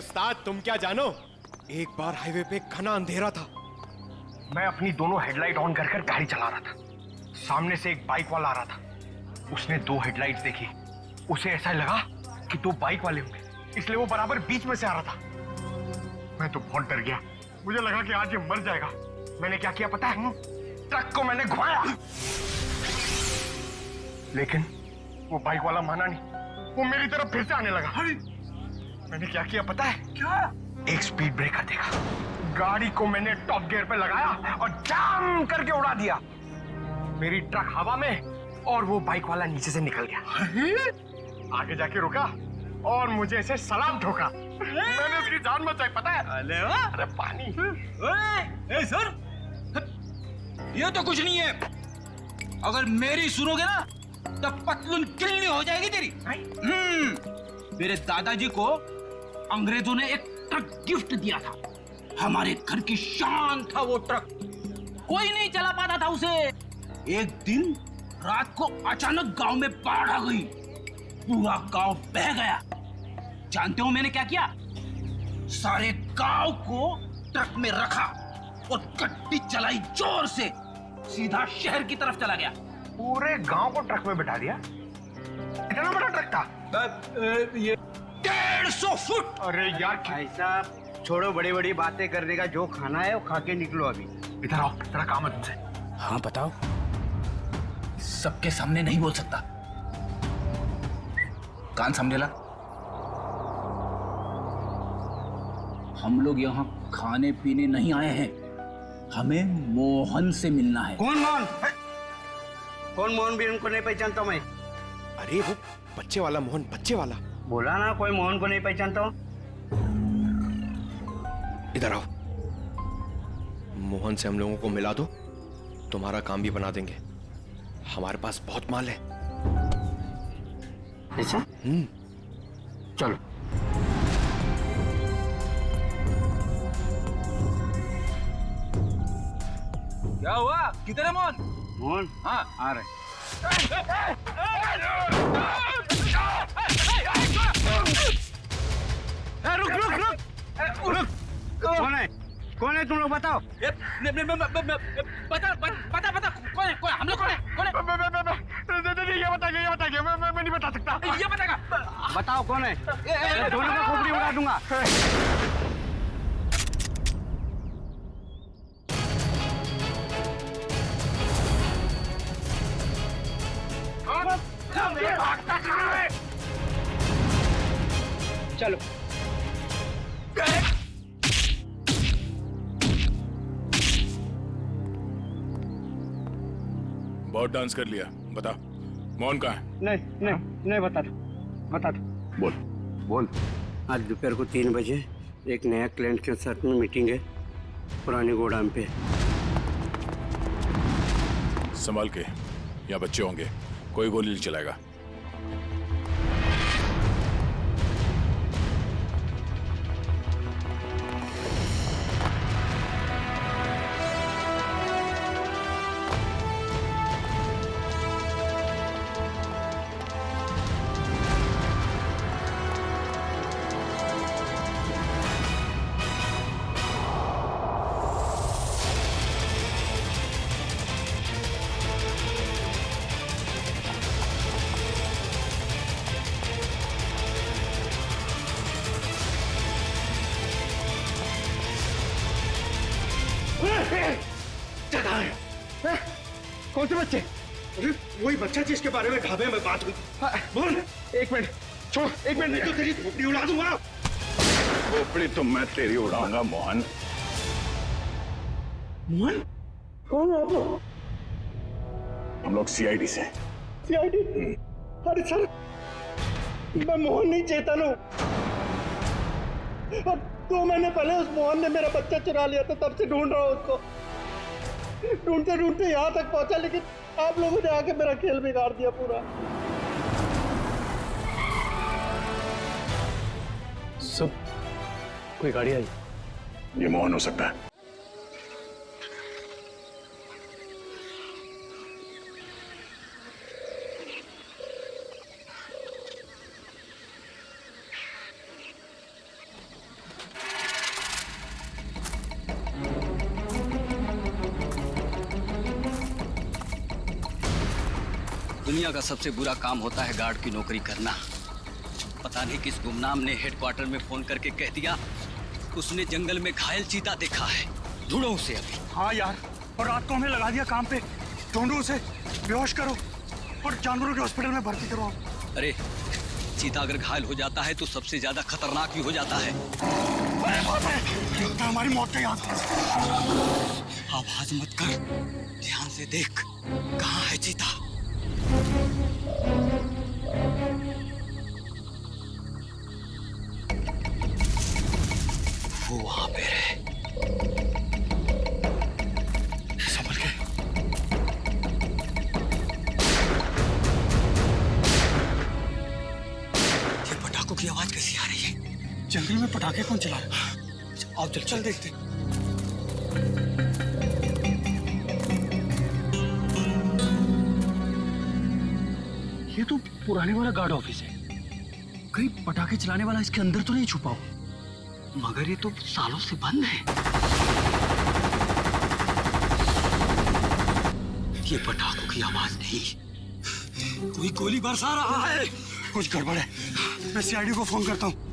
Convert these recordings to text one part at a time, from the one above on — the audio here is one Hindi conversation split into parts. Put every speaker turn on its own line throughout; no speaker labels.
उस्ताद तुम क्या जानो, एक बार हाईवे पे घना अंधेरा था।
मैं अपनी दोनों हेडलाइट ऑन कर कर गाड़ी चला रहा था। सामने से एक बाइक वाला आ रहा था। उसने दो हेडलाइट्स देखी। उसे ऐसा लगा कि दो बाइक वाले होंगे, इसलिए वो बराबर बीच में से आ रहा था। मैं तो बहुत डर गया। मुझे लगा कि आज ये मर जाएगा। मैंने क्या किया पता है? ट्रक को मैंने घुमाया, लेकिन वो बाइक वाला माना नहीं। वो मेरी तरफ फिर से आने लगा। मैंने क्या किया पता है? क्या? एक स्पीड ब्रेकर देखा, गाड़ी को मैंने टॉप गियर पे लगाया और जाम करके उड़ा दिया। मेरी ट्रक हवा में और वो बाइक वाला नीचे से निकल गया। आगे जाके रुका और मुझे ऐसे सलाम ठोका। मैंने उसकी जान बचाई पता है? अरे पानी।
ए सर, ये तो कुछ नहीं है। अगर मेरी सुनोगे ना तो पतलून किल्ली हो जाएगी तेरी। मेरे दादाजी को अंग्रेजों ने एक ट्रक गिफ्ट दिया था। हमारे घर की शान था वो ट्रक। कोई नहीं चला पाता था उसे। एक दिन रात को अचानक गांव में बाढ़ आ गई। पूरा गांव बह गया। जानते हो मैंने क्या किया? सारे गांव को ट्रक में रखा और गड्डी चलाई जोर से, सीधा शहर की तरफ चला गया।
पूरे गांव को ट्रक में बैठा दिया? इतना बड़ा ट्रक था?
ये 150 फुट।
अरे यार
भाई साहब छोड़ो, बड़ी बड़ी बातें करने का, जो खाना है वो खा के निकलो अभी।
इधर आओ, तेरा काम है तुमसे।
हाँ बताओ। सबके सामने नहीं बोल सकता। कान सामने ला। हम लोग यहाँ खाने पीने नहीं आए हैं, हमें मोहन से मिलना है।
कौन मोहन? कौन मोहन? भी उनको नहीं पहचानता मैं।
अरे वो बच्चे वाला मोहन, बच्चे वाला।
बोला ना कोई मोहन को नहीं पहचानता हूँ।
इधर आओ, मोहन से हम लोगों को मिला दो, तुम्हारा काम भी बना देंगे। हमारे पास बहुत माल है।
ऐसा? चलो।
क्या हुआ? किधर है मोहन?
मोहन?
हाँ
आ रहे।
रुक रुक रुक रुक।
कौन है? कौन है तुम लोग बताओ।
बता बता बता कौन है? कौन है? हम लोग कौन है? कौन है?
ये बताइए, मैं नहीं बता सकता।
ये बताएगा।
बताओ कौन है? दोनों का खोपड़ी उड़ा दूंगा। चलो।
बहुत डांस कर लिया। बता मोहन कहाँ है?
नहीं बता दो।
बोल बोल।
आज दोपहर को 3 बजे एक नया क्लाइंट के साथ में मीटिंग है पुरानी गोदाम पे।
संभाल के, यहाँ बच्चे होंगे, कोई गोली नहीं चलाएगा।
कौन से बच्चे? अरे वही बच्चा जिसके बारे में ढाबे में बात हुई। बोल। एक मिनट छोड़, एक मिनट नहीं तो तेरी खोपड़ी उड़ा दूंगा।
खोपड़ी तो मैं तेरी उड़ाऊंगा मोहन।
मोहन? कौन हो आप लोग?
हम लोग सीआईडी से।
सीआईडी? अरे सर, मैं मोहन नहीं, चेतन हूँ। अब 2 महीने पहले उस मोहन ने मेरा बच्चा चुरा लिया था, तब से ढूंढ रहा हूँ उसको। ढूंढते ढूंढते यहाँ तक पहुंचा, लेकिन आप लोगों ने आके मेरा खेल बिगाड़ दिया पूरा। सब कोई गाड़ी आई?
ये मोहन हो सकता है।
दुनिया का सबसे बुरा काम होता है गार्ड की नौकरी करना। पता नहीं किस गुमनाम ने हेडक्वार्टर में फोन करके कह दिया उसने जंगल में घायल चीता देखा है। ढूंढो उसे अभी।
हाँ यार, और रात को हमें लगा दिया काम पे। ढूंढो उसे, बेहोश करो और जानवरों के हॉस्पिटल में भर्ती करो।
अरे चीता अगर घायल हो जाता है तो सबसे ज्यादा खतरनाक भी हो जाता है।
हमारी मौत का याद।
आवाज मत कर, ध्यान से देख कहाँ है चीता। वो वहां पे है।
संभल के।
ये पटाखों की आवाज कैसी आ रही है?
जंगल में पटाखे कौन चला रहा है?
आओ चल
देखते। ये तो पुराने वाला गार्ड ऑफिस है। कहीं पटाखे चलाने वाला इसके अंदर तो नहीं छुपा हो?
मगर ये तो सालों से बंद है। ये पटाखों की आवाज नहीं, कोई गोली बरसा रहा है।
कुछ गड़बड़ है। मैं सीआईडी को फोन करता हूँ।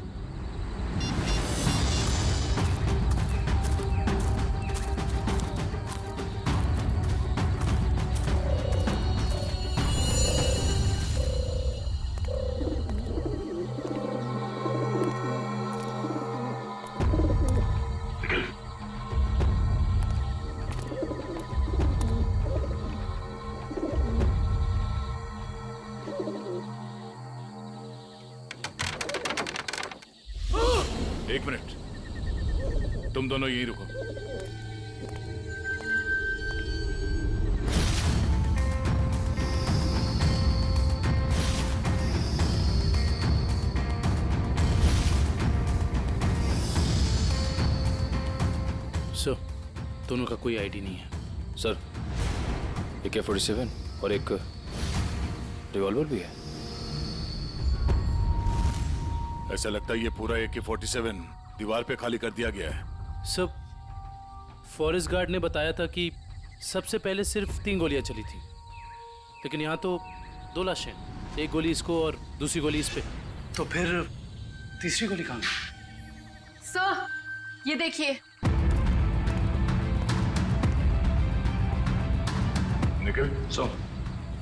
एक मिनट, तुम दोनों यहीं रुको।
सर, दोनों का कोई आईडी नहीं है।
सर, AK-47 और एक रिवॉल्वर भी है।
ऐसा लगता है ये पूरा AK-47 दीवार पे खाली कर दिया गया है।
सब फॉरेस्ट गार्ड ने बताया था कि सबसे पहले सिर्फ 3 गोलियां चली थी, लेकिन यहाँ तो 2 लाशें, एक गोली इसको और दूसरी गोली इस पे।
तो फिर तीसरी गोली कहाँ गई?
सर, ये देखिए।
निखिल,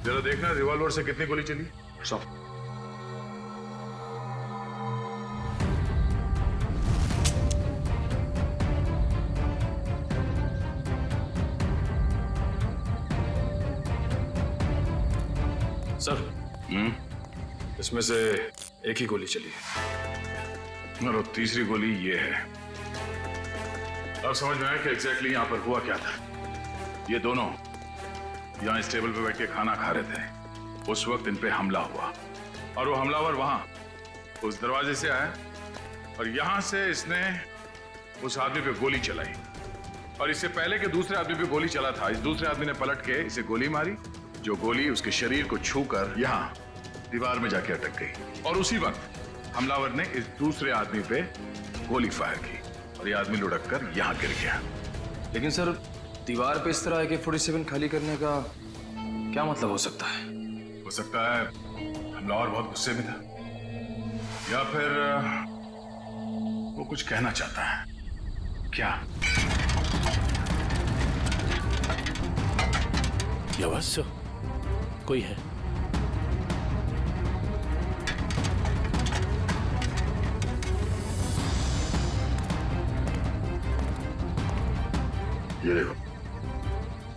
जरा देखना रिवॉल्वर से कितनी गोली चली।
सर, इसमें से एक ही गोली चली है
और तीसरी गोली ये है। अब समझ में आया कि एग्जैक्टली यहाँ पर हुआ क्या था। ये दोनों यहाँ इस टेबल पे बैठ के खाना खा रहे थे। उस वक्त इन पे हमला हुआ और वो हमलावर वहां उस दरवाजे से आया और यहाँ से इसने उस आदमी पे गोली चलाई और इससे पहले कि दूसरे आदमी पे गोली चला था, इस दूसरे आदमी ने पलट के इसे गोली मारी, जो गोली उसके शरीर को छूकर यहाँ दीवार में जाके अटक गई। और उसी वक्त हमलावर ने इस दूसरे आदमी पे गोली फायर की और ये आदमी लुढ़क कर यहाँ गिर गया।
लेकिन सर, दीवार पे इस तरह AK-47 खाली करने का क्या मतलब हो सकता है?
हो सकता है हमलावर बहुत गुस्से में था या फिर वो कुछ कहना चाहता है। क्या?
ये आवाज सर, कोई है।
ये देखो,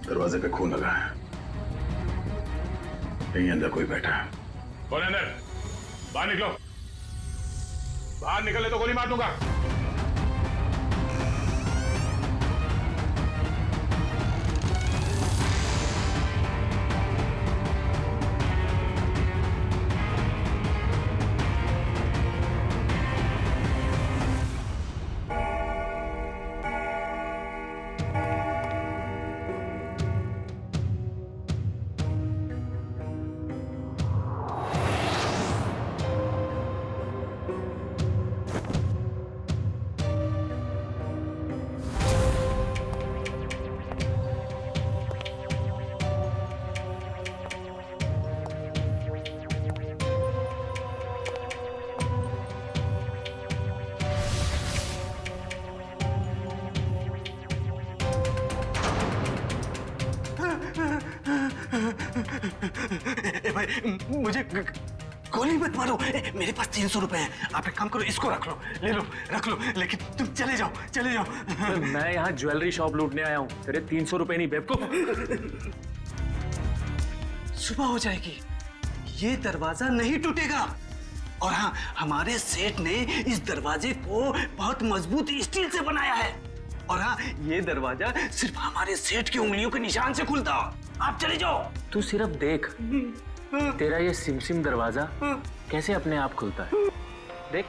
दरवाजे पे खून लगा है। यहीं अंदर कोई बैठा है। कौन है अंदर? बाहर निकलो। बाहर निकले तो गोली मार दूंगा।
भाई मुझे गोली मत मारो। मेरे पास 300 रुपए हैं। आप एक काम करो, इसको रख लो, ले लो, रख लो, लेकिन तुम चले जाओ, चले जाओ।
मैं यहाँ ज्वेलरी शॉप लूटने आया हूँ, तेरे 300 रुपए नहीं बेवकूफ।
सुबह हो जाएगी, ये दरवाजा नहीं टूटेगा। और हाँ, हमारे सेठ ने इस दरवाजे को बहुत मजबूत स्टील से बनाया है। और हाँ, ये दरवाजा सिर्फ हमारे सेठ की उंगलियों के निशान से खुलता। आप चले जाओ।
तू सिर्फ देख, तेरा ये सिमसिम दरवाजा कैसे अपने आप खुलता है, देख।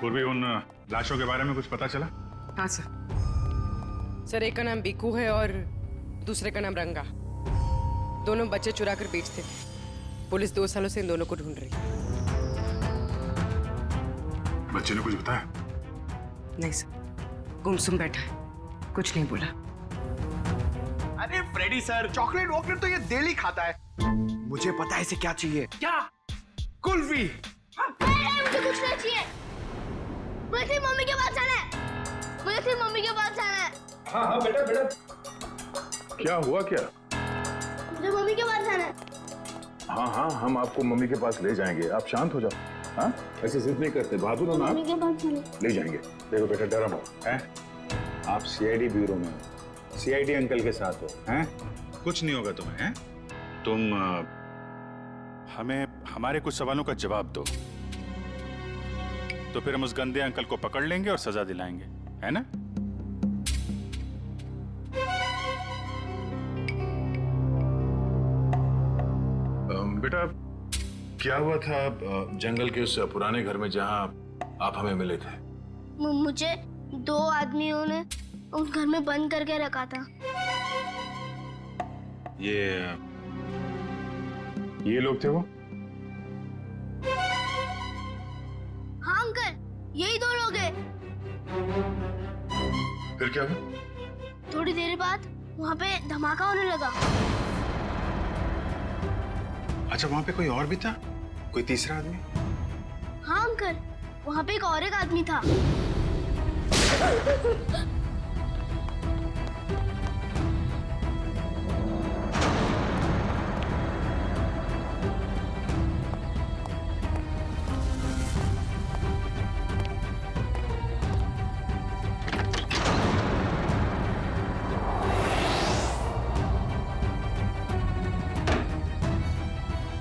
पूर्वी, उन लाशों के बारे में कुछ पता चला?
हाँ सर, एक का नाम बीकू है और दूसरे का नाम रंगा। दोनों बच्चे चुरा कर बेचते थे। पुलिस 2 सालों से इन दोनों को ढूंढ रही है।
बच्चे ने कुछ बताया?
नहीं सर, गुमसुम बैठा है, कुछ नहीं बोला।
अरे फ्रेडी सर, चॉकलेट वॉकलेट तो ये डेली खाता है। मुझे पता है इसे क्या चाहिए। क्या? कुल्फी।
मुझे कुछ नहीं चाहिए। मुझे सिर्फ मम्मी के पास जाना है। मुझे सिर्फ मम्मी के पास जाना है।
हाँ बेटा बेटा। क्या हुआ क्या?
मुझे मम्मी के पास जाना है।
हाँ, हम आपको मम्मी के पास ले जाएंगे। आप शांत हो जाओ। हाँ, ऐसे जिद नहीं करते, बहादुर हो ना।
मम्मी के पास जाना है।
ले जाएंगे। देखो बेटा, डरो मत, हैं? आप सीआईडी ब्यूरो में हो, सीआईडी अंकल के साथ हो, हैं? कुछ नहीं होगा तुम्हें, हैं? तुम हमें हमारे कुछ सवालों का जवाब दो, तो फिर हम उस गंदे अंकल को पकड़ लेंगे और सजा दिलाएंगे, है ना? बेटा, क्या हुआ था जंगल के उस पुराने घर में जहां आप हमें मिले थे?
मुझे 2 आदमियों ने उस घर में बंद करके रखा था।
ये लोग थे वो?
हाँ अंकल, यही 2 लोग हैं।
फिर क्या हुआ?
थोड़ी देर बाद वहाँ पे धमाका होने लगा।
अच्छा, वहां पे कोई और भी था? कोई तीसरा आदमी?
हाँ अंकल, वहाँ पे एक और एक आदमी था।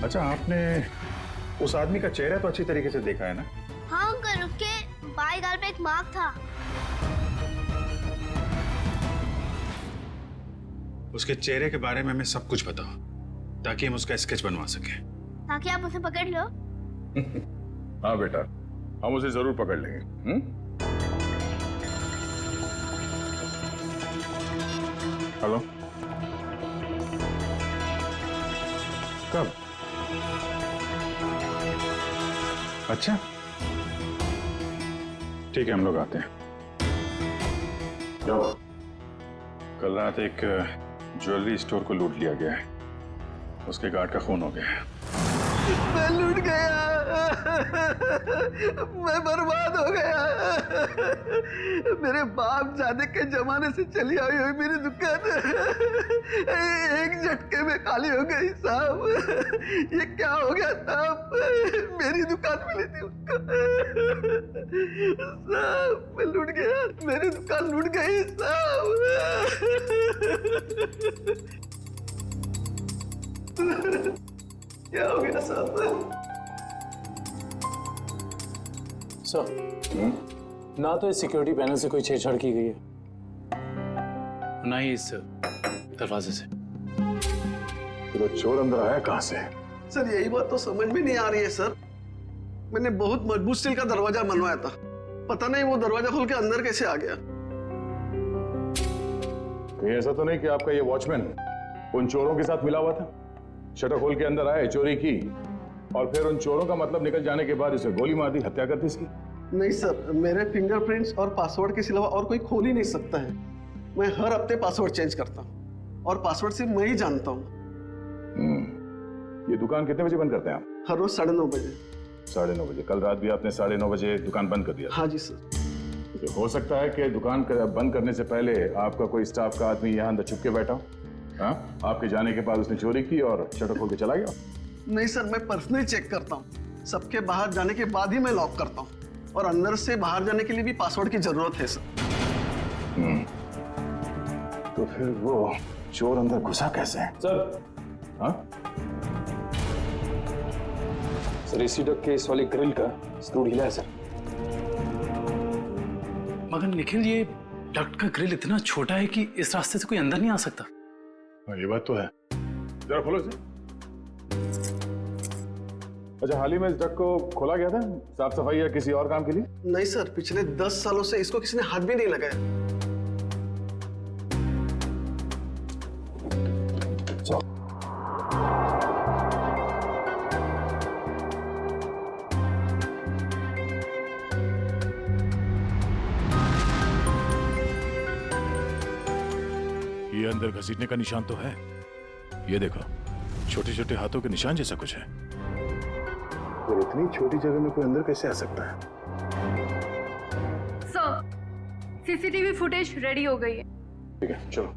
अच्छा, आपने उस आदमी का चेहरा तो अच्छी तरीके से देखा है ना?
हाँ अंकल, उसके बाएं गाल पे एक मार्क था।
उसके चेहरे के बारे में हमें सब कुछ बताओ, ताकि हम उसका स्केच बनवा सकें।
ताकि आप उसे पकड़ लो।
हाँ बेटा, हम उसे जरूर पकड़ लेंगे। हेलो, कब? अच्छा, ठीक है, हम लोग आते हैं। जाओ। कल रात एक ज्वेलरी स्टोर को लूट लिया गया है। उसके गार्ड का खून हो गया है।
मैं लूट गया, मैं बर्बाद हो गया। मेरे बाप जाने के जमाने से चली आई हुई मेरी दुकान एक झटके में खाली हो गई साहब। ये क्या हो गया साहब? मेरी दुकान मिली थी उसको। साहब, मैं लूट गया, मेरी दुकान लूट गई साहब। क्या हो गया साहब?
सर, ना तो इस सिक्योरिटी पैनल से कोई छेड़छाड़ की गई है, ना ही इस दरवाजे से।
तो चोर अंदर आया कहां से?
सर, यही बात तो समझ में नहीं आ रही है सर। मैंने बहुत मजबूत स्टील का दरवाजा बनवाया था, पता नहीं वो दरवाजा खोल के अंदर कैसे आ गया।
कहीं ऐसा तो नहीं कि आपका ये वॉचमैन उन चोरों के साथ मिला हुआ था? शटर खोल के अंदर आए, चोरी की और फिर उन चोरों का मतलब निकल जाने के बाद इसे गोली मार दी, हत्या कर दी इसकी।
नहीं सर, मेरे फिंगरप्रिंट्स और पासवर्ड के सिवा और कोई खोल ही नहीं सकता है। मैं हर हफ्ते पासवर्ड चेंज करता हूँ और पासवर्ड सिर्फ मैं ही जानता हूँ।
ये दुकान कितने बजे बंद करते हैं आप?
हर रोज 9:30 बजे।
9:30 बजे। कल रात भी आपने 9:30 बजे दुकान बंद कर दिया?
हाँ जी सर।
तो हो सकता है कि दुकान बंद करने से पहले आपका कोई स्टाफ का आदमी यहाँ अंदर छुप के बैठा हो। हाँ, आपके जाने के बाद उसने चोरी की और शटर खोल के चला गया।
नहीं सर, मैं पर्सनली चेक करता हूँ। सबके बाहर जाने के बाद ही मैं लॉक करता हूँ और अंदर से बाहर जाने के लिए भी पासवर्ड की जरूरत है सर।
तो फिर वो चोर अंदर घुसा कैसे है?
सर,
हाँ?
सर एसी डक के इस वाले ग्रिल का स्क्रू ढीला है सर।
मगर निखिल, ये डक्ट का ग्रिल इतना छोटा है कि इस रास्ते से कोई अंदर नहीं आ सकता।
ये बात तो है। जरा खोलो इसे। अच्छा, हाल ही में इस डक को खोला गया था साफ सफाई या किसी और काम के लिए?
नहीं सर, पिछले 10 सालों से इसको किसी ने हाथ भी नहीं लगाया।
ये अंदर घसीटने का निशान तो है। ये देखो, छोटे छोटे हाथों के निशान जैसा कुछ है। और इतनी छोटी जगह में कोई अंदर कैसे आ सकता है?
सर, सीसीटीवी फुटेज रेडी हो गई है।
ठीक है, चलो।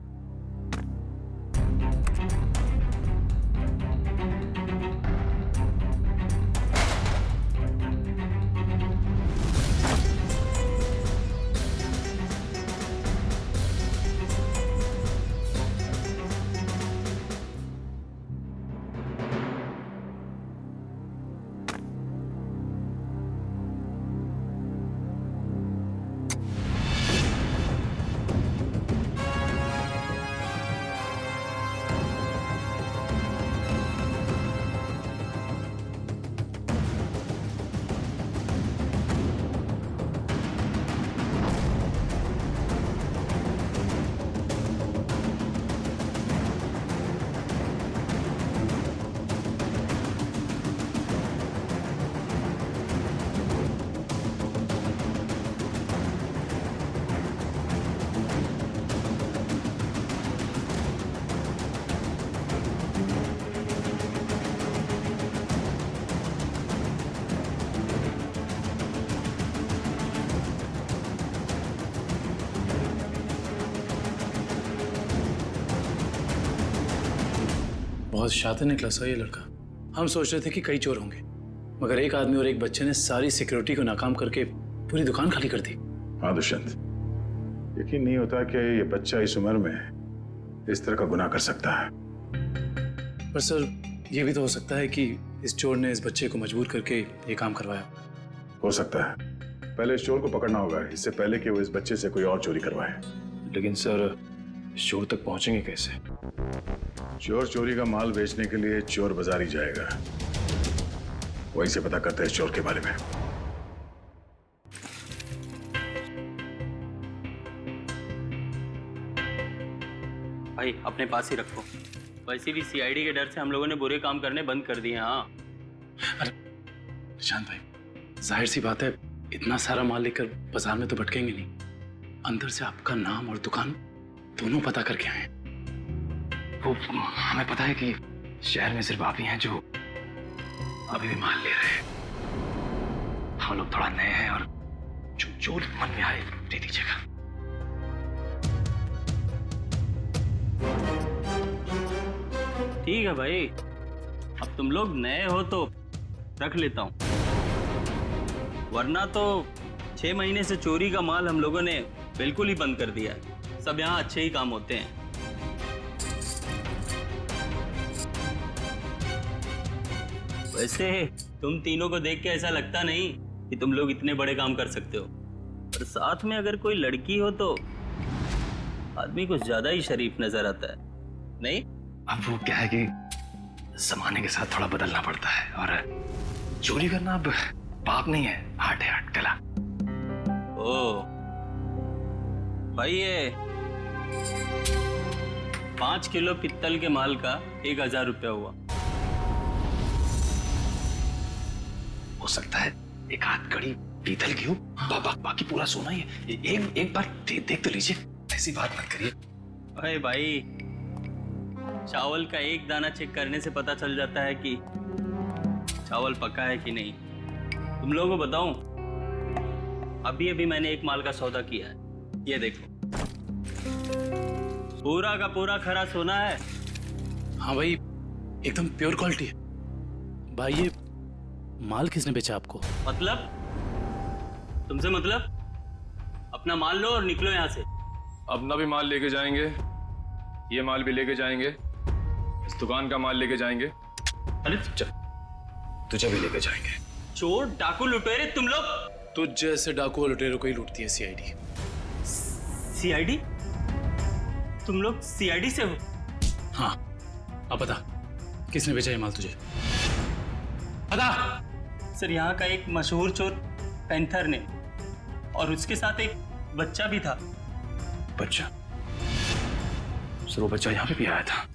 बहुत शातिर निकला सर ये लड़का। हम सोच रहे थे कि कई चोर होंगे, मगर एक आदमी और एक बच्चे ने सारी सिक्योरिटी को नाकाम करके पूरी दुकान खाली कर दी।
हाँ दुष्यंत, यकीन नहीं होता कि ये बच्चा इस उम्र में इस तरह का गुनाह कर सकता है।
पर सर, ये भी तो हो सकता है कि इस चोर ने इस बच्चे को मजबूर करके ये काम करवाया।
हो सकता है। पहले इस चोर को पकड़ना होगा, इससे पहले कि वो इस बच्चे से कोई और चोरी करवाए।
लेकिन सर, इस चोर तक पहुंचेंगे कैसे?
चोर चोरी का माल बेचने के लिए चोर बाजार ही जाएगा। वहीं से पता करते हैं इस चोर के बारे में।
भाई अपने पास ही रखो। वैसे भी सीआईडी के डर से हम लोगों ने बुरे काम करने बंद कर दिए। हाँ
अरे निशांत भाई, जाहिर सी बात है, इतना सारा माल लेकर बाजार में तो भटकेंगे नहीं। अंदर से आपका नाम और दुकान दोनों पता करके आए। वो हमें पता है कि शहर में सिर्फ आप ही हैं जो अभी भी माल ले रहे हैं। हम लोग थोड़ा नए हैं और जो मन में आए दे दीजिएगा।
ठीक है भाई, अब तुम लोग नए हो तो रख लेता हूं, वरना तो 6 महीने से चोरी का माल हम लोगों ने बिल्कुल ही बंद कर दिया है। सब यहाँ अच्छे ही काम होते हैं। वैसे तुम तीनों को देख के ऐसा लगता नहीं कि तुम लोग इतने बड़े काम कर सकते हो, और साथ में अगर कोई लड़की हो तो आदमी कुछ ज्यादा ही शरीफ नजर आता है, नहीं?
अब वो क्या है कि जमाने के साथ थोड़ा बदलना पड़ता है, और चोरी करना अब पाप नहीं है, आर्ट है, आर्ट कला।
ओ भाई, ये 5 किलो पित्तल के माल का 1000 रुपया हुआ।
हो सकता है एक आध कड़ी पीतल की हो, बाकी पूरा सोना ही है। एक बार देख तो लीजिए, ऐसी बात मत करिए।
अरे भाई, चावल का एक दाना चेक करने से पता चल जाता है कि चावल पका है कि नहीं। तुम लोगों को बताऊं, अभी मैंने एक माल का सौदा किया है, ये देखो, पूरा का पूरा खरा सोना है।
हाँ भाई, एकदम प्योर क्वालिटी है। भाई ये माल किसने बेचा आपको?
मतलब? तुमसे मतलब? अपना माल लो और निकलो यहाँ से।
अपना भी माल लेके जाएंगे, ये माल भी लेके जाएंगे, इस दुकान का माल लेके जाएंगे।
अरे
तुझे भी लेके जाएंगे।
चोर डाकू लुटेरे तुम लोग?
तुझ जैसे डाकू और लुटेरों को ही लूटती है सीआईडी।
सीआईडी? तुम लोग सीआईडी से हो?
हाँ, अब बता किसने बेचा ये माल तुझे? बता।
सर, यहाँ का एक मशहूर चोर पैंथर ने, और उसके साथ एक बच्चा भी था।
बच्चा? सर वो बच्चा यहाँ पे भी आया था?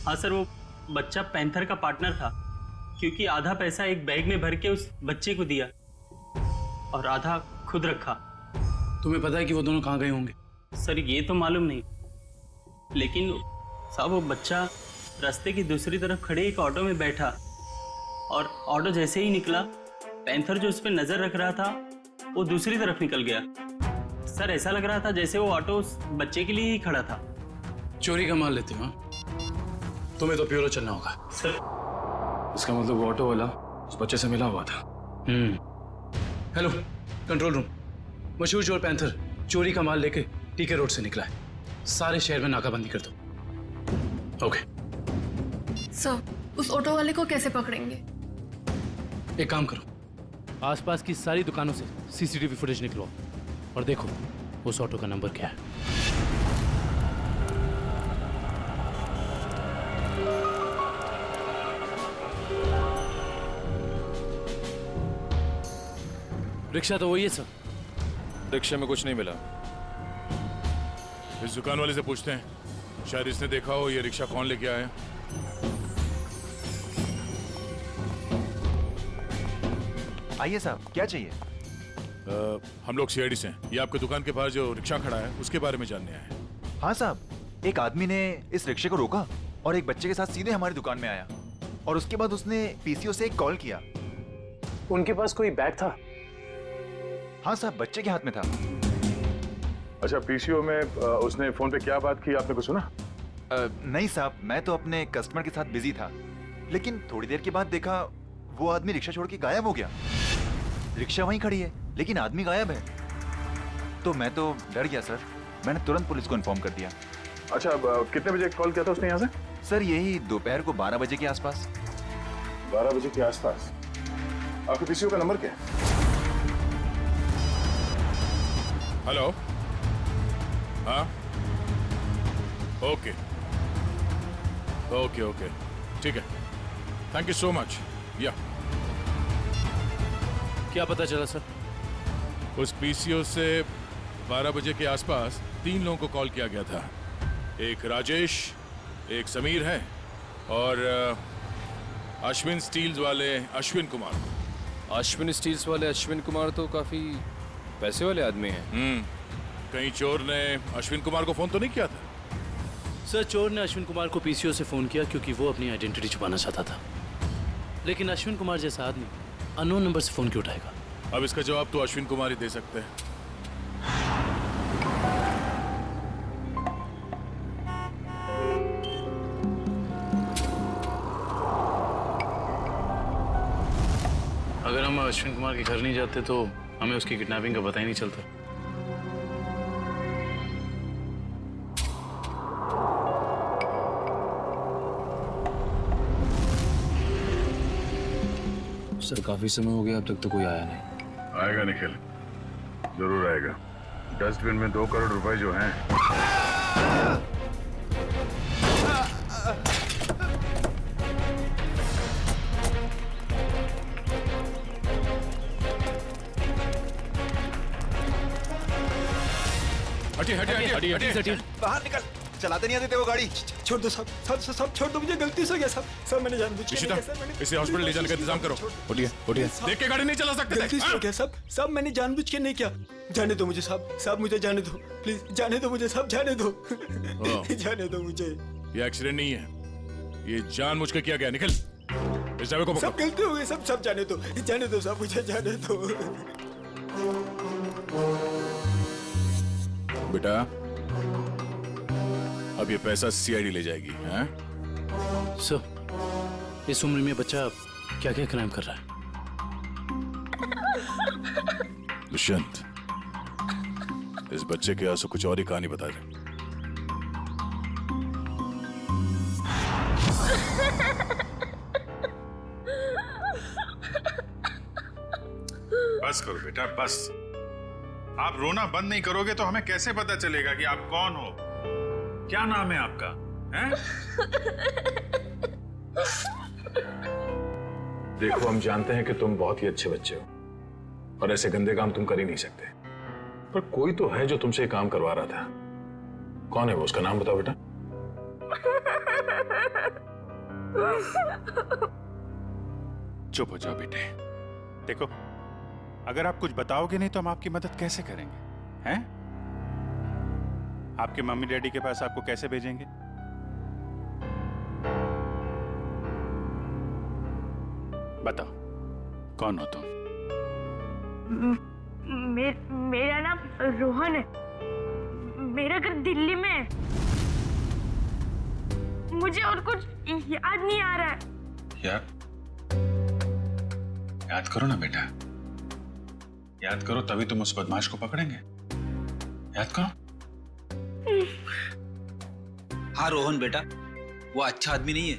हाँ सर, वो बच्चा पैंथर का पार्टनर था, क्योंकि आधा पैसा एक बैग में भर के उस बच्चे को दिया और आधा खुद रखा।
तुम्हें पता है कि वो दोनों कहाँ गए होंगे?
सर ये तो मालूम नहीं, लेकिन साहब वो बच्चा रास्ते की दूसरी तरफ खड़े एक ऑटो में बैठा, और ऑटो जैसे ही निकला, पैंथर जो उस पर नजर रख रहा था वो दूसरी तरफ निकल गया। सर ऐसा लग रहा था जैसे वो ऑटो उस बच्चे के लिए ही खड़ा था।
चोरी का माल लेते हो? तुम्हें तो प्योर चलना होगा।
सर
इसका मतलब वो ऑटो वाला उस बच्चे से मिला हुआ था।
हेलो कंट्रोल रूम, मशहूर चोर पैंथर चोरी का माल लेके टीके रोड से निकला है, सारे शहर में नाकाबंदी कर दो। ओके
सर, उस ऑटो वाले को कैसे पकड़ेंगे?
एक काम करो, आसपास की सारी दुकानों से सीसीटीवी फुटेज निकलो और देखो उस ऑटो का नंबर क्या है। रिक्शा तो वही है सर।
रिक्शे में कुछ नहीं मिला।
इस दुकान वाले से पूछते हैं, शायद इसने देखा हो ये रिक्शा कौन लेके आया।
आइए साहब, क्या चाहिए?
हम लोग सीआईडी से हैं। ये आपकी दुकान के पास जो रिक्शा खड़ा है उसके बारे में जानने आए हैं।
हाँ साहब, एक आदमी ने इस रिक्शे को रोका और एक बच्चे के साथ सीधे हमारी दुकान में आया, और उसके बाद उसने पीसीओ से एक कॉल किया।
उनके पास कोई बैग था?
हाँ साहब, बच्चे के हाथ में था।
अच्छा, पीसीओ में उसने फोन पे क्या बात की, आपने कुछ सुना?
नहीं साहब, मैं तो अपने कस्टमर के साथ बिजी था, लेकिन थोड़ी देर के बाद देखा वो आदमी रिक्शा छोड़ के गायब हो गया। रिक्शा वहीं खड़ी है लेकिन आदमी गायब है। तो मैं तो डर गया सर, मैंने तुरंत पुलिस को इन्फॉर्म कर दिया।
अच्छा, कितने बजे कॉल किया था उसने यहाँ से?
सर यही दोपहर को 12 बजे के आसपास।
12 बजे के आसपास? आपके पीसीओ का नंबर क्या है? हेलो, हाँ, ओके ओके ओके, ठीक है, थैंक यू सो मच। या
क्या पता चला सर?
उस पीसीओ से 12 बजे के आसपास 3 लोगों को कॉल किया गया था। एक राजेश, एक समीर है, और अश्विन स्टील्स वाले अश्विन कुमार।
अश्विन स्टील्स वाले अश्विन कुमार तो काफी पैसे वाले आदमी हैं।
कहीं चोर ने अश्विन कुमार को फोन तो नहीं किया था?
सर चोर ने अश्विन कुमार को पीसीओ से फोन किया क्योंकि वो अपनी आइडेंटिटी छुपाना चाहता था, लेकिन अश्विन कुमार जैसा आदमी अननोन नंबर से फोन क्यों उठाएगा?
अब इसका जवाब तो अश्विन कुमार ही दे सकते हैं।
अगर हम अश्विन कुमार के घर नहीं जाते तो हमें उसकी किडनैपिंग का पता ही नहीं चलता।
सर काफी समय हो गया, अब तक तो कोई आया नहीं।
आएगा निखिल, जरूर आएगा। डस्टबिन में 2 करोड़ रुपए जो हैं। हटिए हटिए हटिए हटिए हटिए,
बाहर निकल, चलाते नहीं आते थे वो गाड़ी।
छोड़ दो साहब, सब छोड़ दो, मुझे गलती से हो गया साहब। सब मैंने जानबूझ के नहीं किया सर, मैंने
इसे हॉस्पिटल ले जाने का इंतजाम करो। उठिए उठिए, देख के गाड़ी नहीं चला सकते
गलती से हो गया साहब, सब मैंने जानबूझ के नहीं किया। जाने दो मुझे साहब, साहब मुझे जाने दो प्लीज, जाने दो मुझे साहब, जाने दो जाने दो मुझे।
ये एक्सीडेंट नहीं है, ये जानबूझ के किया गया। निकल, इस ड्राइवर को पकड़ो।
सब गलती हो गई, सब जाने दो साहब, मुझे जाने दो।
बेटा अब ये पैसा सीआईडी ले जाएगी। हैं?
सर, इस उम्र में बच्चा क्या क्या क्राइम कर रहा है?
दुष्यंत, इस बच्चे के आंसू कुछ और ही कहानी बता दे। बस करो बेटा, बस। आप रोना बंद नहीं करोगे तो हमें कैसे पता चलेगा कि आप कौन हो? क्या नाम है आपका? हैं? देखो, हम जानते हैं कि तुम बहुत ही अच्छे बच्चे हो और ऐसे गंदे काम तुम कर ही नहीं सकते, पर कोई तो है जो तुमसे काम करवा रहा था। कौन है वो? उसका नाम बताओ बेटा।
चुप हो जाओ बेटे। देखो, अगर आप कुछ बताओगे नहीं तो हम आपकी मदद कैसे करेंगे? हैं? आपके मम्मी डैडी के पास आपको कैसे भेजेंगे? बताओ, कौन हो तुम?
मेरा नाम रोहन है, मेरा घर दिल्ली में है। मुझे और कुछ याद नहीं आ रहा है।
याद करो ना बेटा, याद करो, तभी तुम उस बदमाश को पकड़ेंगे। याद करो।
हाँ रोहन बेटा, वो अच्छा आदमी नहीं है।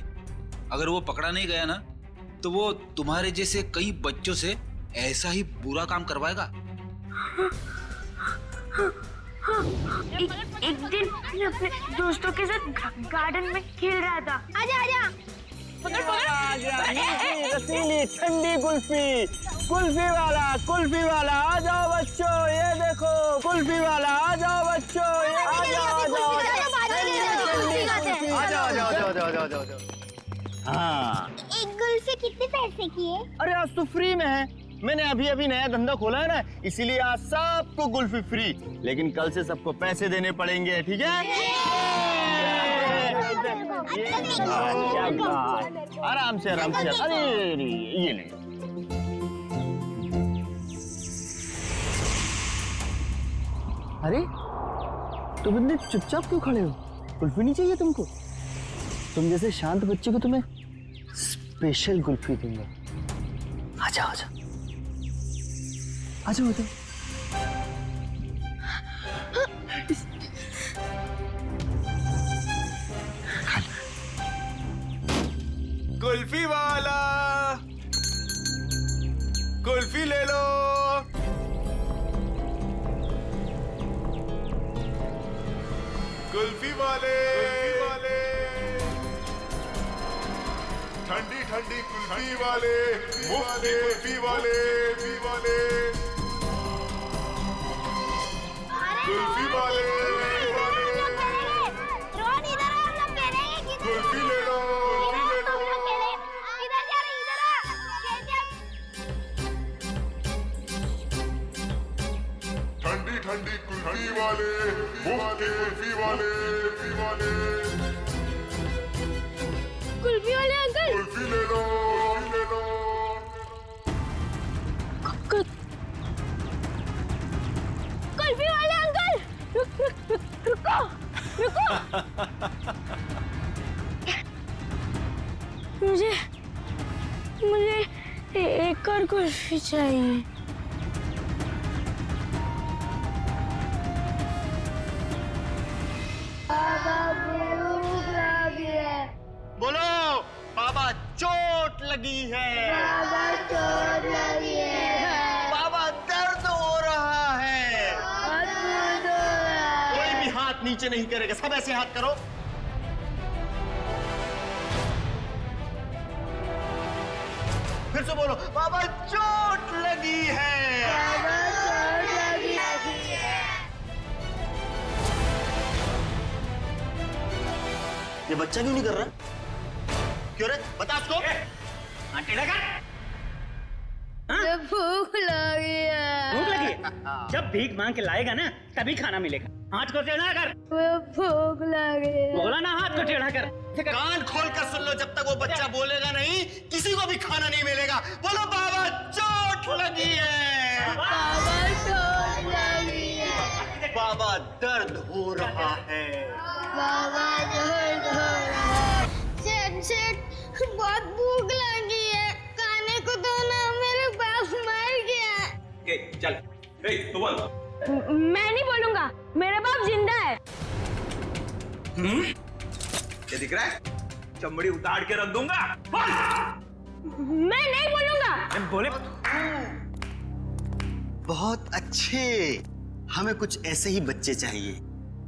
अगर वो पकड़ा नहीं गया ना तो वो तुम्हारे जैसे कई बच्चों से ऐसा ही बुरा काम करवाएगा।
एक दिन मैं अपने दोस्तों के साथ गार्डन में खेल रहा था। आजा आजा,
रसीली ठंडी कुल्फी, कुल्फी वाला आ जाओ बच्चों, ये देखो कुल्फी वाला, आ जाओ बच्चों, ये आ जाओ। हाँ,
एक कुल्फी कितने पैसे की है?
अरे आज तो फ्री में है। मैंने अभी नया धंधा खोला है ना, इसीलिए आज सबको कुल्फी फ्री, लेकिन कल से सबको पैसे देने पड़ेंगे, ठीक है? आराम से अरे ये ले। अरे तुम इतने चुपचाप क्यों खड़े हो? कुल्फी नहीं चाहिए तुमको? तुम जैसे शांत बच्चे को तुम्हें स्पेशल कुल्फी दूंगा। आजा आजा आजा आजा।
कुल्फी वाला, कुल्फी ले लो। कुल्फी वाले,
ठंडी ठंडी कुल्फी वाले, मुफ्त कुल्फी वाले, कुल्फी वाले,
रोहन इधर आ, हम लोग कह रहे हैं कि
कुल्फी ले लो।
इधर जा रहे, इधर आ।
ठंडी ठंडी कुल्फी वाले, मुफ्त कुल्फी वाले,
कुल्फी वाले अंकल,
कुल्फी ले लो।
कुल्फी वाले अंकल, रुको। मुझे एक और कुल्फी चाहिए।
बोलो, बाबा चोट लगी है।
बाबा चोट लगी है।
बाबा दर्द हो रहा है। कोई भी हाथ नीचे नहीं करेगा, सब ऐसे हाथ करो। फिर से बोलो, बाबा चोट लगी है।
बाबा चोट लगी है।
ये बच्चा क्यों नहीं कर रहा? क्यों रे? बता उसको।
टेढ़ा कर।
भूख लगी है।
भूख लगी है? जब भीख मांग के लाएगा ना तभी खाना मिलेगा। हाथ को टेढ़ा कर।
भूख लगी है।
बोला ना हाथ को टेढ़ा कर।
कान खोल कर सुन लो, जब तक वो बच्चा बोलेगा नहीं किसी को भी खाना नहीं मिलेगा। बोलो बाबा चोट लगी है।
बाबा चोट लगी है।
बाबा दर्द हो रहा है।
बाबा दर्द हो रहा है। सेठ बहुत भूख लगी है, खाने को दो ना, मेरे बाप मर गया।
चल तू बोल।
मैं नहीं बोलूंगा, मेरा बाप जिंदा है।
क्या दिख रहा है? चमड़ी उतार के रख दूंगा।
मैं नहीं बोलूंगा।
बोले
बहुत अच्छे, हमें कुछ ऐसे ही बच्चे चाहिए।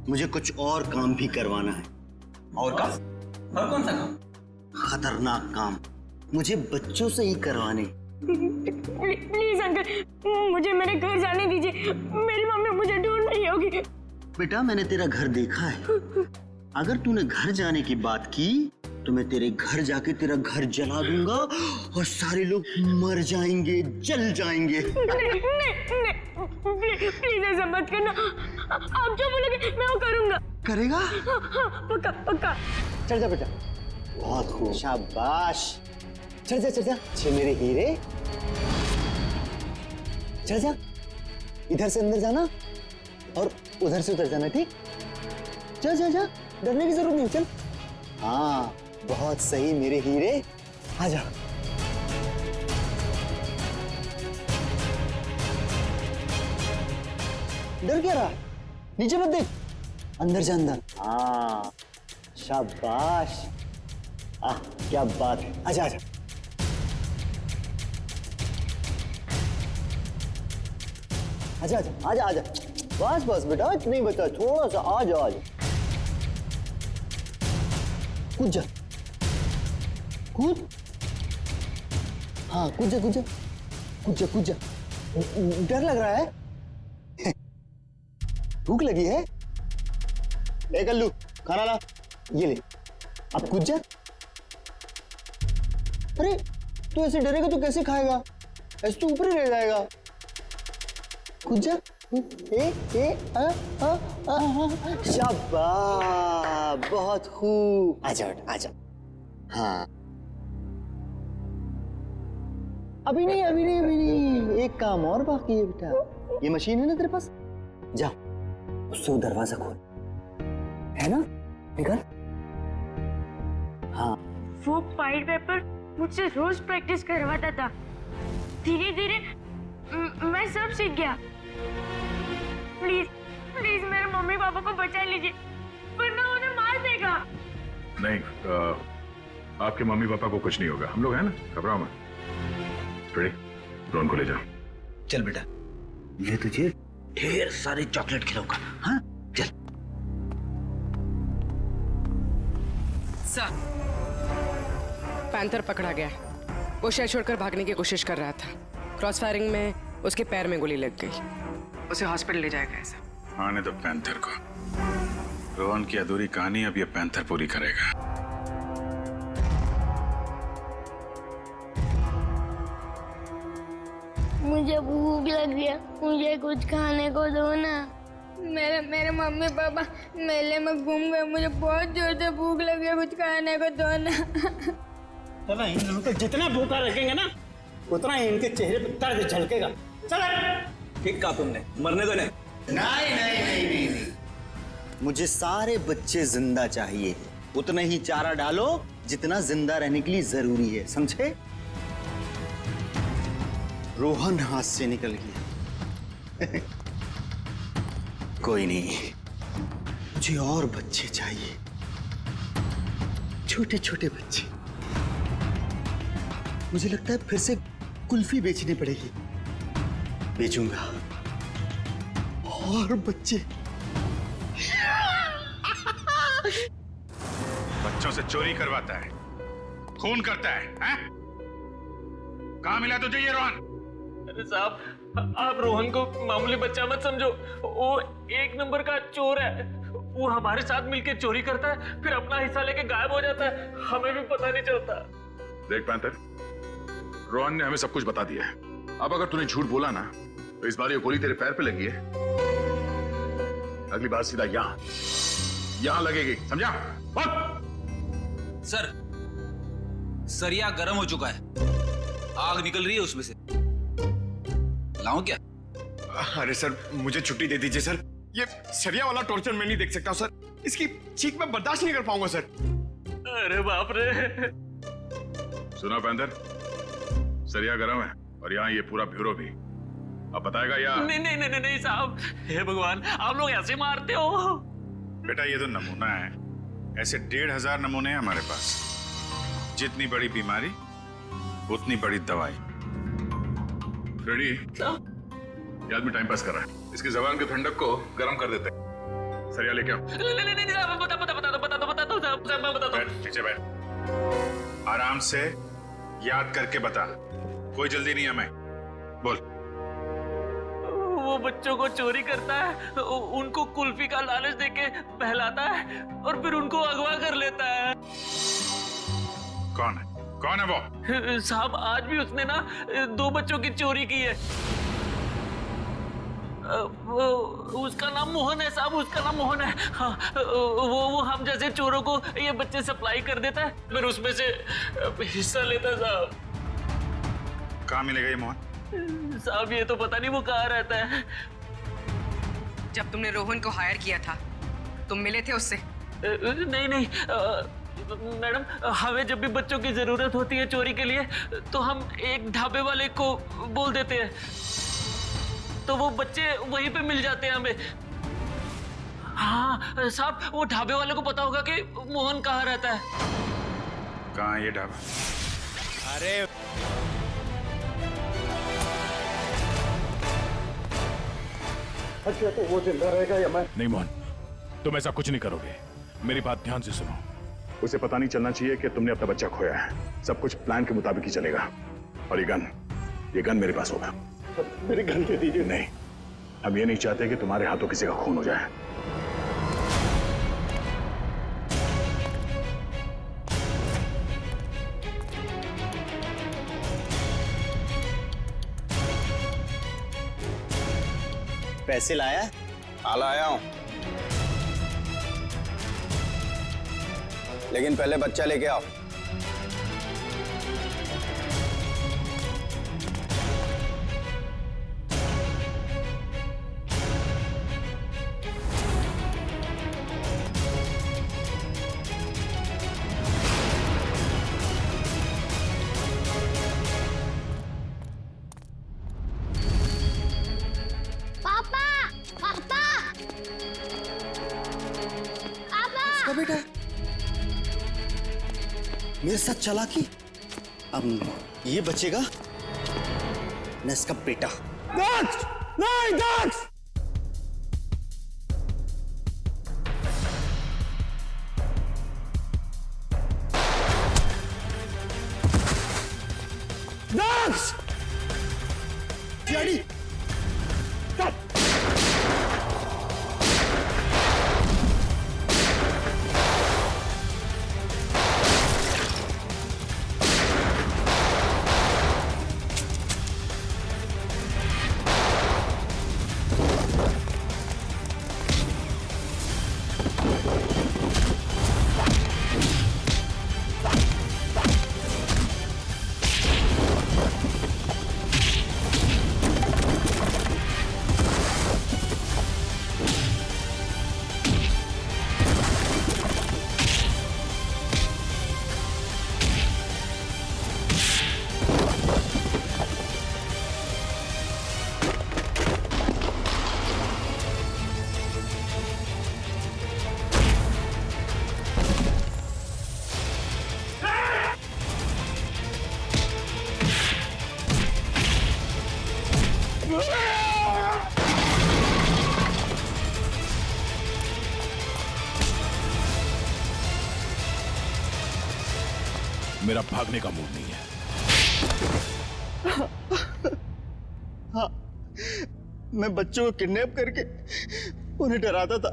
मुझे कुछ और काम भी करवाना है।
और काम? और कौन सा काम?
खतरनाक काम मुझे बच्चों से ही करवाने।
प्लीज अंकल, मुझे मेरे घर जाने दीजिए। मेरी मम्मी मुझे ढूंढ रही होगी।
बेटा मैंने तेरा घर देखा है। अगर तूने घर जाने की बात की तो मैं तेरे घर जाके तेरा घर जला दूंगा और सारे लोग मर जाएंगे, जल जाएंगे।
प्लीज ऐसा मत करना। आप जो बोलोगे मैं वो करूंगा।
करेगा?
पक्का पक्का।
चल जा बेटा। बहुत खूब, शाबाश। चल जा चल जा। छे मेरे हीरे, चल जा। इधर से अंदर जाना और उधर से उधर जाना, ठीक? जा जा जा, डरने की जरूरत नहीं। चल। हाँ बहुत सही मेरे हीरे, आ जा। डर क्या रहा? नीचे मत देख, अंदर जा अंदर। हाँ शाबाश। क्या बात है। आजा आजा। आजा आजा आजा आजा। बस बस बेटा, इतना ही बचा, थोड़ा सा। आ जाओ आ जाओ। कूद जा, कूद। हाँ कूद जा कूद जा कूद जा कूद जा। डर लग रहा है? भूख लगी है? ए कल्लू खाना ला, ये ले। अब कूद जा। अरे तू ऐसे डरेगा तो कैसे खाएगा? ऐसे तो ऊपर ही रह जाएगा। कूद जा। शाबाश, बहुत खूब। आजा आजा। हाँ अभी नहीं अभी नहीं अभी नहीं, एक काम और बाकी है बेटा। ये मशीन है ना तेरे पास, जा उससे वो दरवाजा खोल, है ना? निकल। हाँ
वो पाइल पेपर मुझसे रोज प्रैक्टिस करवाता था। धीरे धीरे मैं सब सीख गया। प्लीज प्लीज मेरे मम्मी पापा को बचा लीजिए, वरना उन्हें मार देगा।
नहीं, आपके मम्मी पापा को कुछ नहीं होगा, हम लोग हैं ना, घबराओ मत। ड्रोन को ले जाओ।
चल बेटा, मैं तुझे ढेर सारे चॉकलेट खिलाऊंगा। हाँ चल।
सर, पैंथर पकड़ा गया। वो शहर छोड़कर भागने की कोशिश कर रहा था। क्रॉस फायरिंग में उसके पैर में गोली लग गई। उसे हॉस्पिटल ले जाएगा ऐसा।
आने दो पैंथर को। रोहन की अधूरी कहानी अब ये पैंथर पूरी करेगा।
मुझे भूख लग गया, मुझे कुछ खाने को दो ना। मेरे मम्मी पापा मेले में घूम गए, मुझे बहुत जोर से भूख लग गया, कुछ खाने को दो ना।
चलो इन लोगों को जितना भूखा रखेंगे ना उतना ही इनके चेहरे पे दर्द झलकेगा। चलो।
ठीक कहा तुमने, मरने दो नहीं।
नहीं नहीं नहीं नहीं नहीं, मुझे सारे बच्चे जिंदा चाहिए। उतना ही चारा डालो जितना जिंदा रहने के लिए जरूरी है, समझे? रोहन हाथ से निकल गया। कोई नहीं, मुझे और बच्चे चाहिए, छोटे छोटे बच्चे। मुझे लगता है फिर से कुल्फी बेचनी पड़ेगी। बेचूंगा और बच्चे।
बच्चों से चोरी करवाता है, खून करता है, हैं? कहाँ मिला तुझे ये रोहन?
अरे साहब, आप रोहन को मामूली बच्चा मत समझो, वो एक नंबर का चोर है। वो हमारे साथ मिलके चोरी करता है, फिर अपना हिस्सा लेके गायब हो जाता है, हमें भी पता नहीं चलता।
देख पैंथर, रोहन ने हमें सब कुछ बता दिया है। अब अगर तूने झूठ बोला ना तो इस बार ये गोली तेरे पैर पे लगी है, अगली बार सीधा यहां लगेगी, समझा?
सर, सरिया गर्म हो चुका है, आग निकल रही है उसमें से। लाऊं क्या?
अरे सर, मुझे छुट्टी दे दीजिए सर। ये सरिया वाला टॉर्चर मैं नहीं देख सकता सर। इसकी चीख मैं बर्दाश्त नहीं कर पाऊंगा सर।
अरे बाप रे।
सुना पैंथर, सरिया गरम है और यहाँ ये पूरा ब्यूरो भी। अब बताएगा या?
नहीं साहब, हे भगवान, आप लोग ऐसे मारते हो?
बेटा ये तो नमूना है, ऐसे 1500 नमूने हैं हमारे पास। जितनी बड़ी बीमारी उतनी बड़ी दवाई।
फ्रेडी, ये आदमी टाइम पास कर रहा है, इसकी जबान की ठंडक को गर्म कर देते हैं। सरिया लेके आओ।
नहीं साहब, बता दो साहब, मैं बता दो।
नीचे बैठ, आराम से याद करके बता, कोई जल्दी नहीं है। मैं बोल।
वो बच्चों को चोरी करता है, उनको कुल्फी का लालच देके बहलाता है और फिर उनको अगवा कर लेता है।
कौन है वो?
साहब, आज भी उसने ना 2 बच्चों की चोरी की है। उसका नाम मोहन है साहब, उसका नाम मोहन है। हाँ, वो हम जैसे चोरों को ये बच्चे सप्लाई कर देता है, फिर उसमें से हिस्सा लेता है साहब।
कहाँ मिलेगा ये मोहन?
साहब ये तो पता नहीं वो कहाँ रहता है।
जब तुमने रोहन को हायर किया था, तुम मिले थे उससे?
नहीं मैडम, हमें जब भी बच्चों की जरूरत होती है चोरी के लिए तो हम एक ढाबे वाले को बोल देते हैं, तो वो बच्चे वहीं पे मिल जाते हैं हमें। हाँ साहब, वो ढाबे वाले को पता होगा कि मोहन कहाँ रहता है।
कहाँ है ये ढाबा?
अरे
अच्छा, तो वो जिंदा रहेगा या मैं?
नहीं मोहन, तुम ऐसा कुछ नहीं करोगे, मेरी बात ध्यान से सुनो। उसे पता नहीं चलना चाहिए कि तुमने अपना बच्चा खोया है। सब कुछ प्लान के मुताबिक ही चलेगा। और ये गन मेरे पास होगा।
मेरी गन दे दीजिए।
नहीं, हम ये नहीं चाहते कि तुम्हारे हाथों किसी का खून हो जाए।
पैसे लाया?
हाँ लाया हूं, लेकिन पहले बच्चा लेके आओ।
बेटा मेरे साथ चालाकी, अब ये बचेगा न इसका बेटा।
दक्ष! नहीं दक्ष! दक्ष!
डैडी!
मेरा भागने का मूड नहीं है।
हाँ, मैं बच्चों को किडनैप करके उन्हें डराता था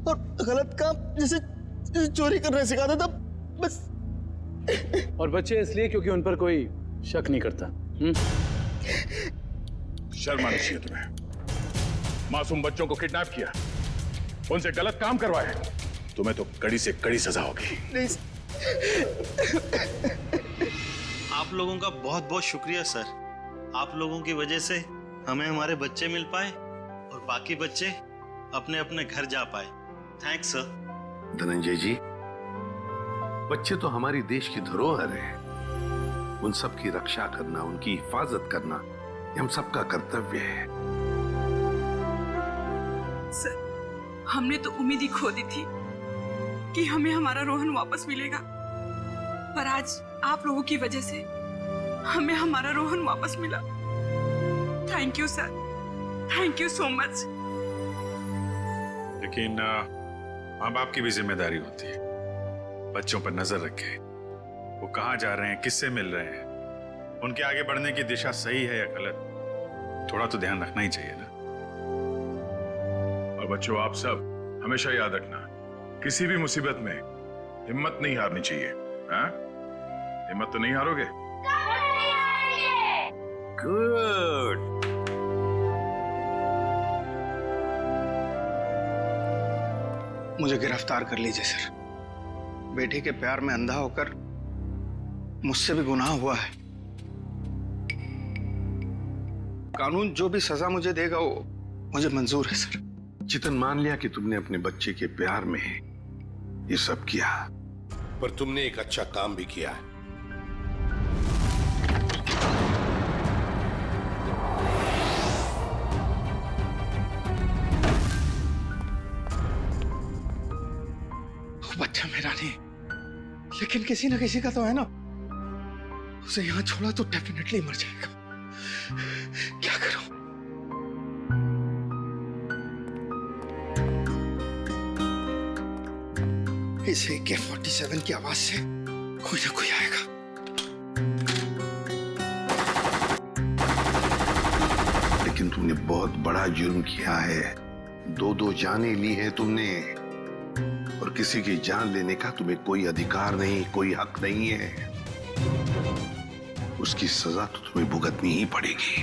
और गलत काम जैसे चोरी करना सिखा देता बस।
और बच्चे इसलिए क्योंकि उन पर कोई शक नहीं करता।
शर्म आनी चाहिए तुम्हें। मासूम बच्चों को किडनैप किया, उनसे गलत काम करवाया, तुम्हें तो कड़ी से कड़ी सजा होगी।
आप लोगों का बहुत बहुत शुक्रिया सर। आप लोगों की वजह से हमें हमारे बच्चे मिल पाए और बाकी बच्चे अपने अपने घर जा पाए। Thanks sir.
धनंजय जी, बच्चे तो हमारी देश की धरोहर है। उन सब की रक्षा करना, उनकी हिफाजत करना ये हम सबका कर्तव्य है।
सर, हमने तो उम्मीद ही खो दी थी कि हमें हमारा रोहन वापस मिलेगा, पर आज आप लोगों की वजह से हमें हमारा रोहन वापस मिला। Thank you sir, thank you so much.
लेकिन माँ बाप की भी जिम्मेदारी होती है, बच्चों पर नजर रखें। वो कहाँ जा रहे हैं, किससे मिल रहे हैं, उनके आगे बढ़ने की दिशा सही है या गलत, थोड़ा तो ध्यान रखना ही चाहिए ना।
और बच्चों, आप सब हमेशा याद रखना, किसी भी मुसीबत में हिम्मत नहीं हारनी चाहिए। हाँ? हिम्मत तो नहीं हारोगे?
गुड।
मुझे गिरफ्तार कर लीजिए सर। बेटे के प्यार में अंधा होकर मुझसे भी गुनाह हुआ है। कानून जो भी सजा मुझे देगा वो मुझे मंजूर है सर।
चितन, मान लिया कि तुमने अपने बच्चे के प्यार में ये सब किया, पर तुमने एक अच्छा काम भी किया है।
बच्चा मेरा नहीं, लेकिन किसी ना किसी का तो है ना। उसे यहां छोड़ा तो डेफिनेटली मर जाएगा। क्या करूं? इस AK-47 की आवाज से कोई ना कोई आएगा।
लेकिन तुमने बहुत बड़ा जुर्म किया है। 2 जानें ली है तुमने, और किसी की जान लेने का तुम्हें कोई अधिकार नहीं, कोई हक नहीं है। उसकी सजा तो तुम्हें भुगतनी ही पड़ेगी।